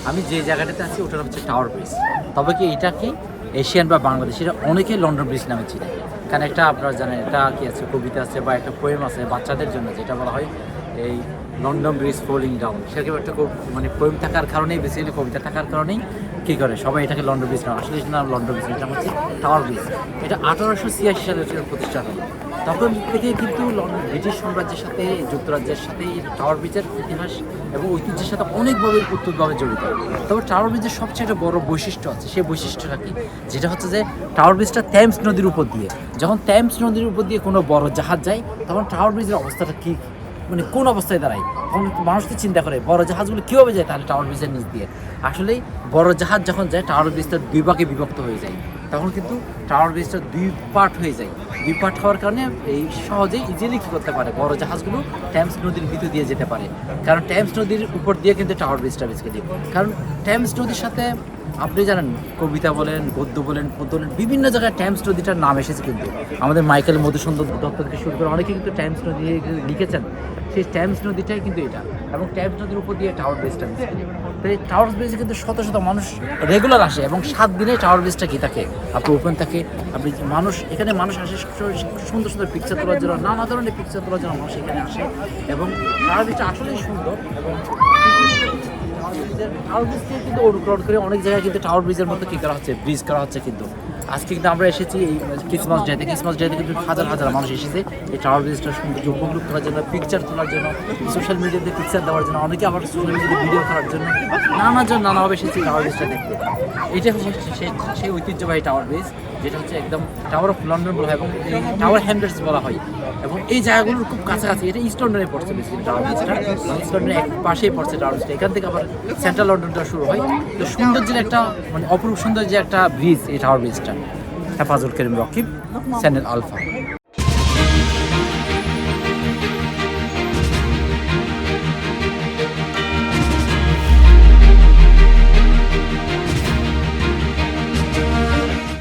আমি যে জায়গাটাতে আছি ওটা হচ্ছে টাওয়ার ব্রিজ। তবে কি এটা কি এশিয়ান বা বাংলাদেশের অনেকেই লন্ডন ব্রিজ নামে চিনে, কারণ একটা আপনারা জানেন এটা কি আছে, কবিতা আছে বা একটা পোয়েম আছে বাচ্চাদের জন্য, যেটা বলা হয় এই লন্ডন ব্রিজ ফলিং ডাউন। সেরকম একটা মানে পোয়েম থাকার কারণেই, বেসিক্যালি কবিতা থাকার কারণেই কী করে সবাই এটাকে লন্ডন ব্রিজ নাম, আসলে এটা নাম লন্ডন ব্রিজ, এটা হচ্ছে টাওয়ার ব্রিজ। এটা 1886 সালে প্রতিষ্ঠা হয়। তখন থেকে কিন্তু ব্রিটিশ সাম্রাজ্যের সাথে, যুক্তরাজ্যের সাথে এই টাওয়ার ব্রিজের ইতিহাস এবং ঐতিহ্যের সাথে অনেকভাবে উত্তরভাবে জড়িত। তবে টাওয়ার ব্রিজের সবচেয়ে একটা বড় বৈশিষ্ট্য আছে, সেই বৈশিষ্ট্যটা কি, যেটা হচ্ছে যে টাওয়ার ব্রিজটা থেমস নদীর উপর দিয়ে, যখন থেমস নদীর উপর দিয়ে কোনো বড় জাহাজ যায় তখন টাওয়ার ব্রিজের অবস্থাটা কী, মানে কোন অবস্থায় দাঁড়ায়, তখন মানুষ তো চিন্তা করে বড় জাহাজগুলো কীভাবে যায় তাহলে টাওয়ার ব্রিজের নিচ দিয়ে। আসলেই বড় জাহাজ যখন যায় টাওয়ার ব্রিজটা দুই ভাগে বিভক্ত হয়ে যায়, তখন কিন্তু টাওয়ার ব্রিজটা দুই পার্ট হয়ে যায়। দুই পার্ট হওয়ার কারণে এই সহজেই ইজিলি কী করতে পারে, বড় জাহাজগুলো টেমস নদীর ভিতর দিয়ে যেতে পারে, কারণ টেমস নদীর উপর দিয়ে কিন্তু টাওয়ার ব্রিজটা বেসিক্যালি, কারণ টেমস নদীর সাথে আপনি জানেন কবিতা বলেন, গদ্য বলেন, পদ্য বলেন, বিভিন্ন জায়গায় টেমস নদীটার নাম এসেছে। কিন্তু আমাদের মাইকেল মধুসূদন দত্ত থেকে শুরু করে অনেকে কিন্তু টেমস নদী লিখেছেন, সেই টেমস নদীটাই কিন্তু এটা, এবং টেমস নদীর উপর দিয়ে টাওয়ার ব্রিজটা বেসিক্যালি। তো এই টাওয়ার ব্রিজে কিন্তু শত শত মানুষ রেগুলার আসে, এবং 7 দিনে টাওয়ার ব্রিজটা কি থাকে আপনার ওপেন থাকে। আপনি এখানে মানুষ আসে সুন্দর সুন্দর পিকচার তোলার জন্য, নানা ধরনের পিকচার তোলার জন্য মানুষ এখানে আসে, এবং টাওয়ার ব্রিজটা আসলেই সুন্দর। এবং টাওয়ার ব্রিজ থেকে কিন্তু অনুকরণ করে অনেক জায়গায় কিন্তু টাওয়ার ব্রিজের মতো কী করা হচ্ছে, ব্রিজ করা হচ্ছে। কিন্তু আজকে কিন্তু আমরা এসেছি এই ক্রিসমাস ডেতে কিন্তু হাজার হাজার মানুষ এসেছে এই টাওয়ার ব্রিজটা সৌন্দর্য উপভোগ করার জন্য, পিকচার তোলার জন্য, সোশ্যাল মিডিয়াতে পিকচার দেওয়ার জন্য, অনেকে আবার সোশ্যাল মিডিয়াতে ভিডিও করার জন্য নানাভাবে এসেছি টাওয়ার ব্রিজটা দেখতে। এটা হচ্ছে সেই ঐতিহ্যবাহী টাওয়ার ব্রিজ, যেটা হচ্ছে একদম টাওয়ার অফ লন্ডন বলা হয়, এবং এই টাওয়ার হ্যামলেটস বলা হয়। এবং এই জায়গাগুলোর খুব কাছাকাছি, এটা ইস্ট লন্ডনে পড়ছে বেসিক্যালি টাওয়ার ব্রিজটা, ইস্ট লন্ডনের এক পাশেই পড়ছে টাওয়ার ব্রিজটা। এখান থেকে আবার সেন্ট্রাল লন্ডনটা শুরু হয়। তো সৌন্দর্যের একটা, মানে অপরূপ সৌন্দর্যের একটা ব্রিজ এই টাওয়ার ব্রিজটা। হেফাজুল করিম রকিব, চ্যানেল আলফা।